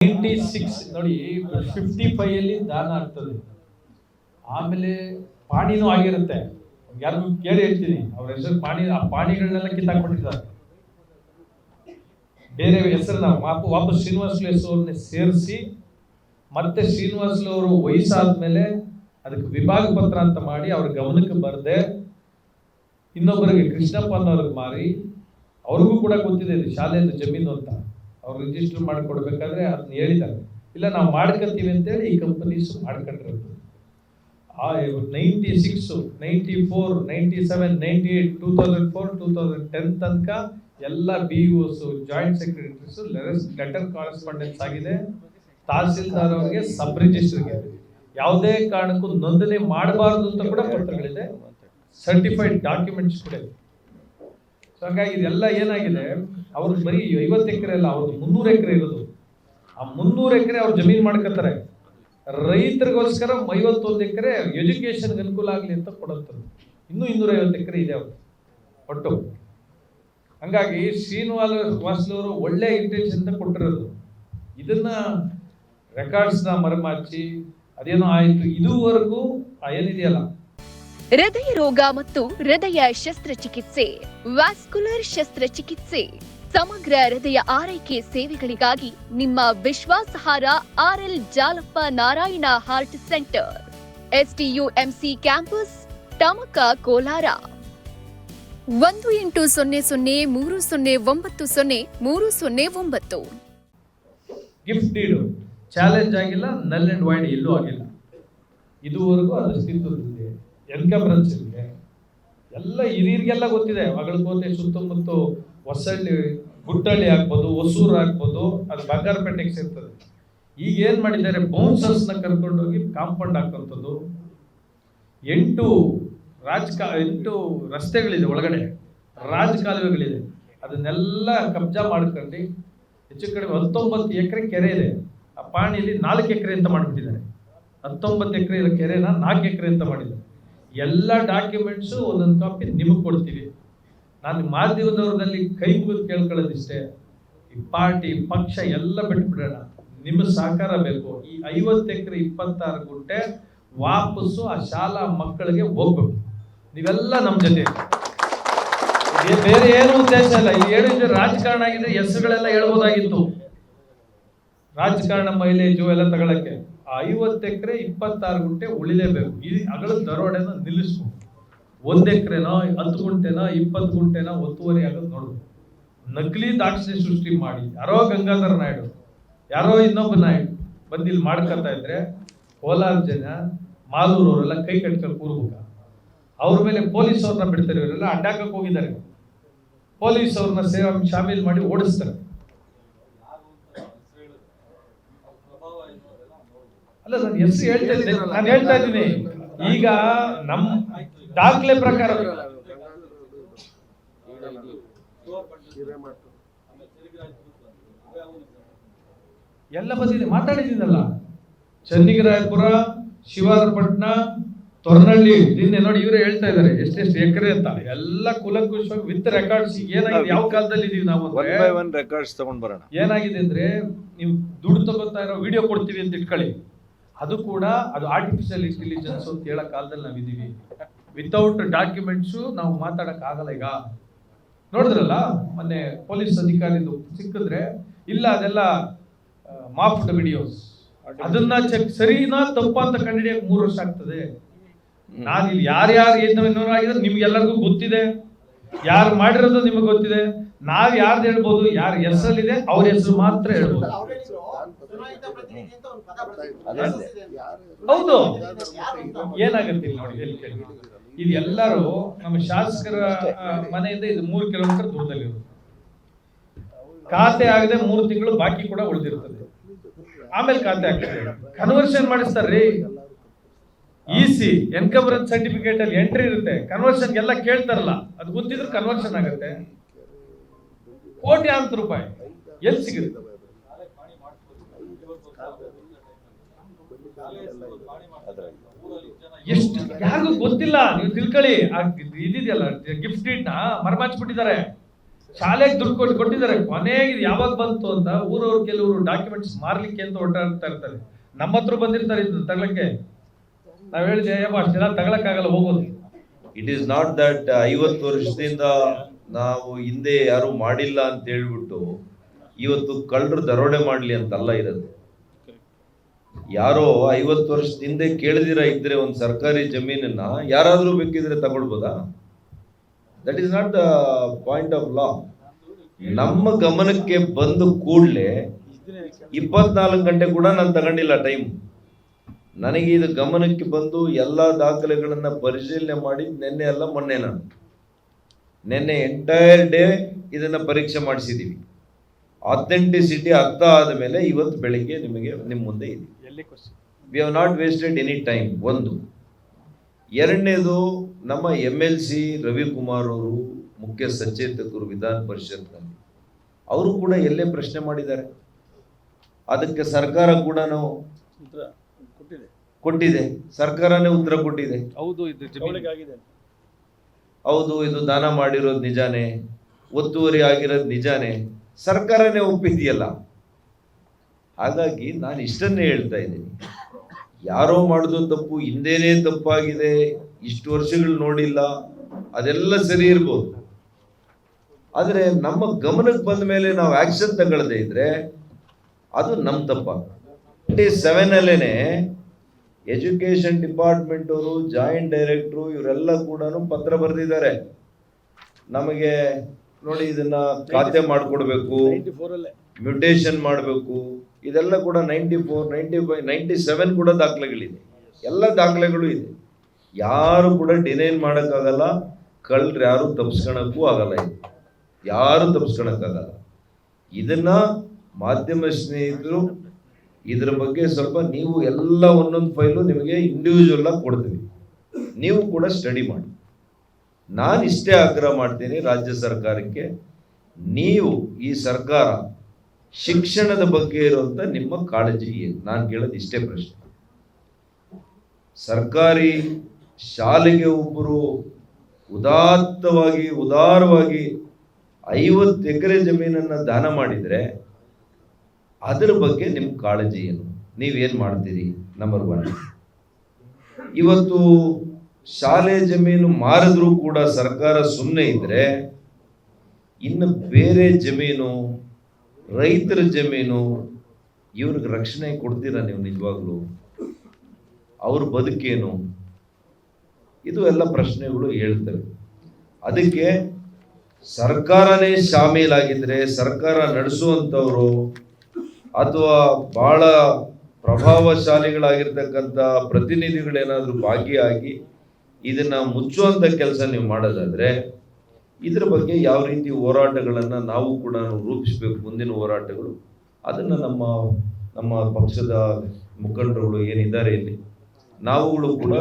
96 ನೋಡಿ 55 ಅಲ್ಲಿ ದಾನ ಆಗ್ತದೆ. ಆಮೇಲೆ ಪಾಣಿನೂ ಆಗಿರುತ್ತೆ. ಯಾರಿಗೂ ಕೇಳಿ ಹೇಳ್ತೀನಿ, ಅವ್ರ ಹೆಸರು ಪಾಣಿ, ಆ ಪಾಣಿಗಳನ್ನೆಲ್ಲ ಕಿತ್ತಾಕೊಂಡಿದ್ದಾರೆ. ಬೇರೆ ಹೆಸರನ್ನ ವಾಪಸ್ ಶ್ರೀನಿವಾಸಲು ಹೆಸರನ್ನ ಸೇರಿಸಿ, ಮತ್ತೆ ಶ್ರೀನಿವಾಸಲು ಅವರು ವಯಸ್ಸಾದ್ಮೇಲೆ ಅದಕ್ಕೆ ವಿಭಾಗ ಪತ್ರ ಅಂತ ಮಾಡಿ ಅವ್ರ ಗಮನಕ್ಕೆ ಬರದೆ ಇನ್ನೊಬ್ಬರಿಗೆ ಕೃಷ್ಣಪ್ಪ ಅನ್ನೋರಿಗೆ ಮಾರಿ, ಅವ್ರಿಗೂ ಕೂಡ ಗೊತ್ತಿದೆ ಇದು ಶಾಲೆಯಿಂದ ಜಮೀನು ಅಂತ, ಅವ್ರು ರಿಜಿಸ್ಟರ್ ಮಾಡಿಕೊಡ್ಬೇಕಾದ್ರೆ ಅದನ್ನ ಹೇಳಿದ್ದಾರೆ. ಇಲ್ಲ ನಾವು ಮಾಡ್ಕೊತೀವಿ ಅಂತೇಳಿ ಈ ಕಂಪನೀಸ್ ಮಾಡ್ಕೊಂಡಿರೋದು. 96, 94, 97, 98, 2004, 2010 ತನಕ ಎಲ್ಲ BOs, ಜಾಯಿಂಟ್ ಸೆಕ್ರೆಟರೀಸ್ ಲೆಟರ್ ಕಾರೆಸ್ಪಾಂಡೆನ್ಸ್ ಆಗಿದೆ. ತಹಸೀಲ್ದಾರ್ ಅವರಿಗೆ, ಸಬ್ ರಿಜಿಸ್ಟರ್ಗೆ ಯಾವುದೇ ಕಾರಣಕ್ಕೂ ನೋಂದಣಿ ಮಾಡಬಾರ್ದು ಅಂತ ಕೂಡ ಪತ್ರಗಳಿದೆ, ಸರ್ಟಿಫೈಡ್ ಡಾಕ್ಯುಮೆಂಟ್ಸ್ ಕೂಡ ಇದೆ. ಸೊ ಹಾಗಾಗಿ ಇದೆಲ್ಲ ಏನಾಗಿದೆ, ಅವ್ರದ್ದು ಬರೀ 50 ಎಕರೆ ಅಲ್ಲ, ಅವ್ರದ್ದು 300 ಎಕರೆ ಇರೋದು. ಆ 300 ಎಕರೆ ಅವ್ರು ಜಮೀನು ಮಾಡ್ಕೋತಾರೆ. ರೈತರಿಗೋಸ್ಕರ 51 ಎಕರೆ ಎಜುಕೇಶನ್ಗೆ ಅನುಕೂಲ ಆಗಲಿ ಅಂತ ಕೊಡುತ್ತದೆ. ಇನ್ನೂ 250 ಎಕರೆ ಇದೆ ಅವ್ರು ಒಟ್ಟು. ಹಂಗಾಗಿ ಶ್ರೀನಿವಾಸಲು ಒಳ್ಳೆ ಇಂಟೆನ್ಷನ್ ಅಂತ ಕೊಟ್ಟಿರೋದು. ಇದನ್ನ ರೆಕಾರ್ಡ್ಸ್ನ ಮರೆಮಾಚಿ ಅದೇನೋ ಆಯ್ತು, ಇದುವರೆಗೂ ಏನಿದೆಯಲ್ಲ ಹೃದಯ ರೋಗ ಮತ್ತು ಹೃದಯ ಶಸ್ತ್ರಚಿಕಿತ್ಸೆ, ವ್ಯಾಸ್ಕುಲರ್ ಶಸ್ತ್ರಚಿಕಿತ್ಸೆ, ಸಮಗ್ರ ಹೃದಯ ಆರೈಕೆ ಸೇವೆಗಳಿಗಾಗಿ ನಿಮ್ಮ ವಿಶ್ವಾಸಾರ್ಹ RL Jalappa Narayana heart centre, STUMC campus, Tamaka, Kolar. 180030090309. Gift deed challenge ಆಗಿಲ್ಲ, ನಲ್ ಅಂಡ್ ವೈಡ್ ಎಲ್ಲೂ ಆಗಿಲ್ಲ. ಇದುವರೆಗೂ ಅದು ಸ್ಥಿತಿದೆ. ಎನ್ಕಂಬ್ರೆನ್ಸ್ ಇದೆ, ಎಲ್ಲ ಹಿರಿಯರಿಗೆಲ್ಲ ಗೊತ್ತಿದೆ. ಮಗಳಕೋಟೆ ಸುತ್ತಮುತ್ತ ಹೊಸಳ್ಳಿ, ಗುಟ್ಟಳ್ಳಿ ಆಗ್ಬೋದು, ಹೊಸೂರು ಆಗ್ಬೋದು, ಅದು ಬಂಗಾರಪೇಟೆಗೆ ಸೇರ್ತದೆ. ಈಗ ಏನ್ ಮಾಡಿದ್ದಾರೆ, ಬೌನ್ಸರ್ಸ್ನ ಕರ್ಕೊಂಡೋಗಿ ಕಾಂಪೌಂಡ್ ಹಾಕುವಂಥದ್ದು. 8 ರಸ್ತೆಗಳಿದೆ ಒಳಗಡೆ, ರಾಜಕಾಲುವೆಗಳಿದೆ, ಅದನ್ನೆಲ್ಲ ಕಬ್ಜಾ ಮಾಡ್ಕೊಂಡು ಹೆಚ್ಚು ಕಡಿಮೆ 19 ಎಕರೆ ಕೆರೆ ಇದೆ. ಆ ಪಾಣಿಯಲ್ಲಿ 4 ಎಕರೆ ಅಂತ ಮಾಡಿಬಿಟ್ಟಿದ್ದಾರೆ. 19 ಎಕರೆ ಇರೋ ಕೆರೆನ 4 ಎಕರೆ ಅಂತ ಮಾಡಿದ್ದಾರೆ. ಎಲ್ಲ ಡಾಕ್ಯುಮೆಂಟ್ಸು ಒಂದೊಂದು ಕಾಪಿ ನಿಮಗೆ ಕೊಡ್ತೀವಿ. ನಾನು ಮಾಧ್ಯಮದವ್ರದಲ್ಲಿ ಕೈ ಮುಗಿದು ಕೇಳ್ಕೊಳ್ಳೋದಿಷ್ಟೇ, ಈ ಪಾರ್ಟಿ ಪಕ್ಷ ಎಲ್ಲ ಬಿಟ್ಬಿಡೋಣ, ನಿಮ್ಮ ಸಹಕಾರ ಬೇಕು. ಈ 50 ಎಕರೆ 26 ಗುಂಟೆ ವಾಪಸ್ಸು ಆ ಶಾಲಾ ಮಕ್ಕಳಿಗೆ ಹೋಗ್ಬೇಕು. ನೀವೆಲ್ಲ ನಮ್ಮ ಜೊತೆ, ಬೇರೆ ಏನು ಉದ್ದೇಶ ಇಲ್ಲ. ಈ ಹೇಳಿದ್ರೆ ರಾಜಕಾರಣ ಆಗಿದ್ರೆ ಹೆಸರುಗಳೆಲ್ಲ ಹೇಳ್ಬೋದಾಗಿತ್ತು, ರಾಜಕಾರಣ ಮೈಲೇಜು ಎಲ್ಲ ತಗೊಳಕ್ಕೆ. ಆ 50 ಎಕರೆ 26 ಗುಂಟೆ ಉಳಿಲೇಬೇಕು. ಈ ಅಗಳ ದರೋಡೆನ ನಿಲ್ಲಿಸ್ಬೇಕು. 1 ಎಕರೆನೋ 10 ಗುಂಟೆನೋ 20 ಗುಂಟೆನೋ ಒತ್ತುವರಿ ಆಗೋದು ನೋಡ್ಬೇಕು. ನಕಲಿ ದಾಕ್ಷಿಣ್ಯ ಸೃಷ್ಟಿ ಮಾಡಿ ಯಾರೋ ಗಂಗಾಧರ ನಾಯ್ಡು, ಯಾರೋ ಇನ್ನೊಬ್ಬ ನಾಯ್ಡು ಬಂದು ಇಲ್ಲಿ ಮಾಡ್ಕೊತಾ ಇದ್ರೆ ಕೋಲಾರ ಜನ, ಮಾಲೂರು ಅವರೆಲ್ಲ ಕೈ ಕಟ್ಕೊಂಡು ಕೂರ್ಬೇಕ. ಅವ್ರ ಮೇಲೆ ಪೊಲೀಸ್ ಅವ್ರನ್ನ ಬಿಡ್ತಾರೆ. ಇವರೆಲ್ಲ ಅಡ್ಡಾಕಕ್ಕೆ ಹೋಗಿದ್ದಾರೆ, ಪೊಲೀಸ್ ಅವ್ರನ್ನ ಶಾಮೀಲ್ ಮಾಡಿ ಓಡಿಸ್ತಾರೆ. ಅಲ್ಲ, ನಾನು ಹೆಸರು ಹೇಳ್ತಾ ಇದ್ದೆ, ನಾನು ಹೇಳ್ತಾ ಇದ್ದೀನಿ. ಈಗ ನಮ್ಮ ದಾಖಲೆ ಪ್ರಕಾರ ಎಲ್ಲ ಬಂದಿದೆ, ಮಾತಾಡಿದ್ದೀನಲ್ಲ. ಚನ್ನಿಗರಾಯಪುರ, ಶಿವಾರಪಟ್ಟಣ, ತೊರನಹಳ್ಳಿ, ನಿನ್ನೆ ನೋಡಿ ಇವರೇ ಹೇಳ್ತಾ ಇದ್ದಾರೆ ಎಷ್ಟೆಷ್ಟು ಎಕರೆ ಅಂತ. ಎಲ್ಲ ಕುಲಂಕುಷವಾಗಿ ವಿತ್ ರೆಕಾರ್ಡ್ಸ್. ಏನಾಗಿದೆ, ಯಾವ ಕಾಲದಲ್ಲಿ ಇದೀವಿ ನಾವು, ರೆಕಾರ್ಡ್ಸ್ ತಗೊಂಡ್ ಬರೋಣ. ಏನಾಗಿದೆ ಅಂದ್ರೆ, ನೀವು ದುಡ್ಡು ತಗೋತಾ ಇರೋ ವಿಡಿಯೋ ಕೊಡ್ತೀವಿ ಅಂತ ಇಟ್ಕೊಳ್ಳಿ, ಅದು ಕೂಡ ಅದು ಆರ್ಟಿಫಿಷಿಯಲ್ ಇಂಟೆಲಿಜೆನ್ಸ್ ಅಂತ ಹೇಳೋ ಕಾಲದಲ್ಲಿ ನಾವಿದ್ದೀವಿ. ವಿತೌಟ್ ಡಾಕ್ಯುಮೆಂಟ್ಸು ನಾವು ಮಾತಾಡಕ್ ಆಗಲ್ಲ. ಈಗ ನೋಡಿದ್ರಲ್ಲ ಮೊನ್ನೆ ಪೊಲೀಸ್ ಅಧಿಕಾರಿದು ಸಿಕ್ಕಿದ್ರೆ, ಇಲ್ಲ ಅದೆಲ್ಲ ಮಾಫ್ಡ್ ವಿಡಿಯೋಸ್, ಅದನ್ನ ಚೆಕ್ ಸರಿನಾ ತಪ್ಪ ಅಂತ ಕಂಡುಹಿಡಿಯಕ್ಕೆ 3 ವರ್ಷ ಆಗ್ತದೆ. ನಾನು ಇಲ್ಲಿ ಯಾರ್ಯಾರು ಏನಾದ್ರು ಆಗಿದ್ರೆ ನಿಮ್ಗೆಲ್ಲರಿಗೂ ಗೊತ್ತಿದೆ, ಯಾರು ಮಾಡಿರೋದು ನಿಮಗೆ ಗೊತ್ತಿದೆ. ನಾವ್ ಯಾರ್ದು ಹೇಳ್ಬೋದು, ಯಾರ ಹೆಸರಲ್ಲಿದೆ ಅವ್ರ ಹೆಸರು ಮಾತ್ರ ಹೇಳ್ಬೋದು. ಹೌದು, ಏನಾಗುತ್ತೆ ನೋಡಿ, ಇದು ಎಲ್ಲರೂ ನಮ್ಮ ಶಾಸಕರ ಮನೆಯಿಂದ ಇದು 3 ಕಿಲೋಮೀಟರ್ ದೂರದಲ್ಲಿರೋದು. ಖಾತೆ ಆಗದೆ 3 ತಿಂಗಳು ಬಾಕಿ ಕೂಡ ಉಳಿದಿರ್ತದೆ. ಆಮೇಲೆ ಖಾತೆ ಆಗ್ತದೆ, ಕನ್ವರ್ಷನ್ ಮಾಡಿಸ್ತಾರ್ರಿ. EC ಎನ್ಕಂಬ್ರೆನ್ಸ್ ಸರ್ಟಿಫಿಕೇಟ್ ಅಲ್ಲಿ ಎಂಟ್ರಿ ಇರುತ್ತೆ, ಕನ್ವರ್ಷನ್ ಎಲ್ಲ ಕೇಳ್ತಾರಲ್ಲ, ಅದು ಗೊತ್ತಿದ್ರು ಕನ್ವರ್ಷನ್ ಆಗುತ್ತೆ. ಕೋಟ್ಯಾಂತರ ರೂಪಾಯಿ ಎಲ್ಲಿ ಸಿಗುತ್ತೆ? ಎಷ್ಟು ಯಾರಿಗೂ ಗೊತ್ತಿಲ್ಲ. ನೀವು ತಿಳ್ಕೊಳ್ಳಿ, ಇದಿದೆಯಲ್ಲ ಗಿಫ್ಟ್ ಡೀಡ್ ನ ಮರೆಮಾಚ್ಬಿಟ್ಟಿದ್ದಾರೆ. ಶಾಲೆಗೆ ದುಡ್ಡು ಕೊಟ್ಟಿದ್ದಾರೆ. ಕೊನೆಗೆ ಯಾವಾಗ ಬಂತು ಅಂತ ಊರವ್ರು ಕೆಲವರು ಡಾಕ್ಯುಮೆಂಟ್ಸ್ ಮಾರ್ಲಿಕ್ಕೆ ಅಂತ ಹೊರಟಾಡ್ತಾ ಇರ್ತಾರೆ. ನಮ್ಮ ಹತ್ರ ಬಂದಿರ್ತಾರೆ ಇದನ್ನ ತಗೊಳಕ್ಕೆ. ನಾವ್ ಹೇಳಿದೆ ಅಷ್ಟೆಲ್ಲ ತಗೊಳಕ್ಕಾಗಲ್ಲ, ಹೋಗೋದು. ಇಟ್ ಈಸ್ ನಾಟ್ ದಟ್ 50 ವರ್ಷದಿಂದ ನಾವು ಹಿಂದೆ ಯಾರು ಮಾಡಿಲ್ಲ ಅಂತ ಹೇಳ್ಬಿಟ್ಟು ಇವತ್ತು ಕಳ್ಳರು ದರೋಡೆ ಮಾಡ್ಲಿ ಅಂತಲ್ಲ ಇರೋದು. ಯಾರೋ 50 ವರ್ಷದ ಹಿಂದೆ ಕೇಳದಿರ ಇದ್ರೆ ಒಂದು ಸರ್ಕಾರಿ ಜಮೀನನ್ನ ಯಾರಾದ್ರೂ ಬೇಕಿದ್ರೆ ತಗೊಳ್ಬೋದಾ? That is not the point of law. ನಮ್ಮ ಗಮನಕ್ಕೆ ಬಂದು ಕೂಡಲೇ 24 ಗಂಟೆ ಕೂಡ ನಾನು ತಗೊಂಡಿಲ್ಲ ಟೈಮ್. ನನಗೆ ಇದು ಗಮನಕ್ಕೆ ಬಂದು ಎಲ್ಲ ದಾಖಲೆಗಳನ್ನ ಪರಿಶೀಲನೆ ಮಾಡಿ ನಿನ್ನೆ ಅಲ್ಲ ಮೊನ್ನೆ, ನಿನ್ನೆ ಎಂಟೈರ್ ಡೇ ಇದನ್ನ ಪರೀಕ್ಷೆ ಮಾಡಿಸಿದೀವಿ. ಅಥೆಂಟಿಸಿಟಿ ಅರ್ಥ ಆದ ಮೇಲೆ ಇವತ್ತು ಬೆಳಿಗ್ಗೆ ನಿಮಗೆ ನಿಮ್ಮ ಮುಂದೆ ಇದೆ. We have not wasted any time. ಒಂದು. ಎರಡನೇದು, ನಮ್ಮ MLC ರವಿಕುಮಾರ್ ಅವರು ಮುಖ್ಯ ಸಚೇತಕರು ವಿಧಾನ ಪರಿಷತ್ನಲ್ಲಿ, ಅವರು ಕೂಡ ಎಲ್ಲೇ ಪ್ರಶ್ನೆ ಮಾಡಿದ್ದಾರೆ. ಅದಕ್ಕೆ ಸರ್ಕಾರ ಕೂಡ ಕೊಟ್ಟಿದೆ, ಸರ್ಕಾರನೇ ಉತ್ತರ ಕೊಟ್ಟಿದೆ. ಹೌದು, ಇದು ದಾನ ಮಾಡಿರೋದು ನಿಜಾನೇ, ಒತ್ತುವರಿ ಆಗಿರೋದು ನಿಜಾನೇ, ಸರ್ಕಾರನೇ ಒಪ್ಪಿದೆಯಲ್ಲ. ಹಾಗಾಗಿ ನಾನು ಇಷ್ಟನ್ನೇ ಹೇಳ್ತಾ ಇದ್ದೀನಿ, ಯಾರೋ ಮಾಡೋದು ತಪ್ಪು, ಹಿಂದೇನೇ ತಪ್ಪಾಗಿದೆ, ಇಷ್ಟು ವರ್ಷಗಳು ನೋಡಿಲ್ಲ, ಅದೆಲ್ಲ ಸರಿ ಇರ್ಬೋದು. ಆದರೆ ನಮ್ಮ ಗಮನಕ್ಕೆ ಬಂದ ಮೇಲೆ ನಾವು ಆಕ್ಷನ್ ತಗೊಳ್ಳದೆ ಇದ್ರೆ ಅದು ನಮ್ಮ ತಪ್ಪಾಗ್ತದೆ. 27 ಎಜುಕೇಶನ್ ಡಿಪಾರ್ಟ್ಮೆಂಟ್ ಅವರು, ಜಾಯಿಂಟ್ ಡೈರೆಕ್ಟ್ರು ಇವರೆಲ್ಲ ಕೂಡ ಪತ್ರ ಬರೆದಿದ್ದಾರೆ. ನಮಗೆ ನೋಡಿ ಇದನ್ನ ಖಾತೆ ಮಾಡಿಕೊಡ್ಬೇಕು, ಮ್ಯೂಟೇಷನ್ ಮಾಡಬೇಕು, ಇದೆಲ್ಲ ಕೂಡ 94, 95, 97 ಕೂಡ ದಾಖಲೆಗಳಿದೆ. ಎಲ್ಲ ದಾಖಲೆಗಳು ಇದೆ. ಯಾರು ಕೂಡ ಡಿನೈನ್ ಮಾಡೋಕ್ಕಾಗಲ್ಲ. ಕಳ್ಳರು ಯಾರು ತಪ್ಪಿಸ್ಕೊಳಕ್ಕೂ ಆಗಲ್ಲ. ಇದು ಯಾರು ತಪ್ಪಿಸ್ಕೊಳಕ್ಕಾಗಲ್ಲ. ಇದನ್ನ ಮಾಧ್ಯಮ ಸ್ನೇಹಿತರು ಇದ್ರ ಬಗ್ಗೆ ಸ್ವಲ್ಪ ನೀವು ಎಲ್ಲ ಒಂದೊಂದು ಫೈಲು ನಿಮಗೆ ಇಂಡಿವಿಜುವಲ್ ಆಗಿ ಕೊಡ್ತೀವಿ, ನೀವು ಕೂಡ ಸ್ಟಡಿ ಮಾಡಿ. ನಾನು ಇಷ್ಟೇ ಆಗ್ರಹ ಮಾಡ್ತೀನಿ ರಾಜ್ಯ ಸರ್ಕಾರಕ್ಕೆ, ನೀವು ಈ ಸರ್ಕಾರ ಶಿಕ್ಷಣದ ಬಗ್ಗೆ ಇರುವಂತ ನಿಮ್ಮ ಕಾಳಜಿ ಏನು? ನಾನು ಕೇಳೋದು ಇಷ್ಟೇ ಪ್ರಶ್ನೆ. ಸರ್ಕಾರಿ ಶಾಲೆಗೆ ಒಬ್ಬರು ಉದಾರವಾಗಿ 50 ಎಕರೆ ಜಮೀನನ್ನ ದಾನ ಮಾಡಿದ್ರೆ ಅದರ ಬಗ್ಗೆ ನಿಮ್ಮ ಕಾಳಜಿ ಏನು? ನೀವೇನ್ ಮಾಡ್ತೀರಿ? ನಂಬರ್ 1. ಇವತ್ತು ಶಾಲೆ ಜಮೀನು ಮಾರಿದ್ರೂ ಕೂಡ ಸರ್ಕಾರ ಸುಮ್ಮನೆ ಇದ್ರೆ, ಇನ್ನು ಬೇರೆ ಜಮೀನು, ರೈತರ ಜಮೀನು, ಇವ್ರಿಗೆ ರಕ್ಷಣೆ ಕೊಡ್ತೀರಾ ನೀವು ನಿಜವಾಗ್ಲೂ? ಅವ್ರ ಬದುಕೇನು? ಇದು ಎಲ್ಲ ಪ್ರಶ್ನೆಗಳು ಹೇಳ್ತವೆ. ಅದಕ್ಕೆ ಸರ್ಕಾರನೇ ಶಾಮೀಲಾಗಿದ್ರೆ, ಸರ್ಕಾರ ನಡೆಸುವಂಥವ್ರು ಅಥವಾ ಬಹಳ ಪ್ರಭಾವಶಾಲಿಗಳಾಗಿರ್ತಕ್ಕಂಥ ಪ್ರತಿನಿಧಿಗಳೇನಾದರೂ ಭಾಗಿಯಾಗಿ ಇದನ್ನ ಮುಚ್ಚುವಂಥ ಕೆಲಸ ನೀವು ಮಾಡೋದಾದ್ರೆ, ಇದರ ಬಗ್ಗೆ ಯಾವ ರೀತಿ ಹೋರಾಟಗಳನ್ನು ನಾವು ಕೂಡ ರೂಪಿಸಬೇಕು, ಮುಂದಿನ ಹೋರಾಟಗಳು, ಅದನ್ನು ನಮ್ಮ ಪಕ್ಷದ ಮುಖಂಡರುಗಳು ಏನಿದ್ದಾರೆ ಇಲ್ಲಿ, ನಾವುಗಳು ಕೂಡ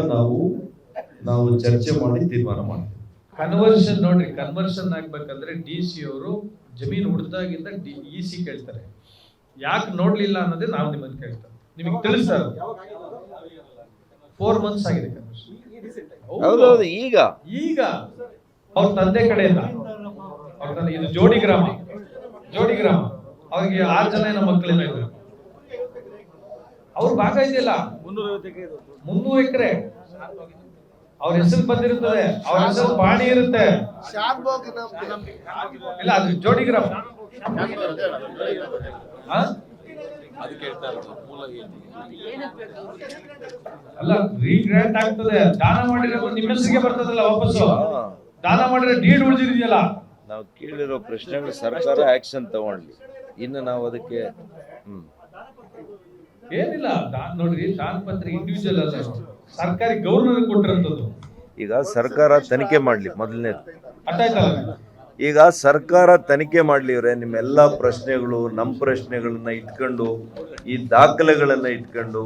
ನಾವು ಚರ್ಚೆ ಮಾಡಿ ತೀರ್ಮಾನ ಮಾಡ್ತೀವಿ. ಕನ್ವರ್ಷನ್ ನೋಡ್ರಿ, ಕನ್ವರ್ಷನ್ ಆಗ್ಬೇಕಂದ್ರೆ DC ಅವರು ಜಮೀನು ಹುಡ್ದಾಗಿಂದ EC ಕೇಳ್ತಾರೆ. ಯಾಕೆ ನೋಡ್ಲಿಲ್ಲ ಅನ್ನೋದೇ ನಾವು ನಿಮ್ಮನ್ನು ಕೇಳ್ತಾರೆ. ನಿಮಗೆ ತಿಳಿಸ್ತಾರೆ 4 months ಆಗಿದೆ ಕನ್ವರ್ಷನ್. ಹೌದೌದು. ಈಗ ಅವ್ರ ತಂದೆ ಕಡೆಯಿಂದ, ಅವ್ರ ತಂದೆ, ಇದು ಜೋಡಿ ಗ್ರಾಮ, ಅವ್ರಿಗೆ 6 ಜನ ಏನೋ ಮಕ್ಕಳಿಂದ ಇದ್ದಾರೆ. ಅವ್ರ ಭಾಗ ಇದೆಯಲ್ಲ 300 ಎಕರೆ ಅವ್ರ ಹೆಸರು ಬಂದಿರುತ್ತದೆ, ಅವ್ರ ಹೆಸರು ಪಾಣಿ ಇರುತ್ತೆ. ಇಲ್ಲ, ಅದು ಜೋಡಿ ಗ್ರಾಮ. ಅಲ್ಲ, ರೀಗ್ರಾಂಟ್ ಆಗ್ತದೆ. ದಾನ ಮಾಡಿರೋ ನಿಮ್ಮ ಹೆಸರಿಗೆ ಬರ್ತದಲ್ಲ ವಾಪಸ್ಸು. ದಾನ ಮಾಡಿರೋ ಡೀಡ್ ಉಳಿದಿದೆಯಲ್ಲ. ನಾವು ಕೇಳಿರೋ ಪ್ರಶ್ನೆಗಳು ಸರ್ಕಾರ ಆಕ್ಷನ್ ತಗೊಳ್ಳಿ. ಇನ್ನು ನಾವು ಅದಕ್ಕೆ ಏನಿಲ್ಲ. ನೋಡ್ರಿ, ದಾನ ಪತ್ರ ಇಂಡಿವಿಜುವಲ್ ಅಲ್ಲ, ಸರ್ಕಾರಿ ಗೌರ್ನರ್ ಕೊಟ್ಟಿರೋಂಥದ್ದು. ಈಗ ಸರ್ಕಾರ ತನಿಖೆ ಮಾಡ್ಲಿ. ಮೊದಲನೇದು ಅರ್ಥ ಆಯ್ತಲ್ಲ? ಈಗ ಸರ್ಕಾರ ತನಿಖೆ ಮಾಡ್ಲಿ. ಇವ್ರೆ ನಿಮ್ಮೆಲ್ಲ ಪ್ರಶ್ನೆಗಳು, ನಮ್ಮ ಪ್ರಶ್ನೆಗಳನ್ನ ಇಟ್ಕೊಂಡು, ಈ ದಾಖಲೆಗಳನ್ನ ಇಟ್ಕೊಂಡು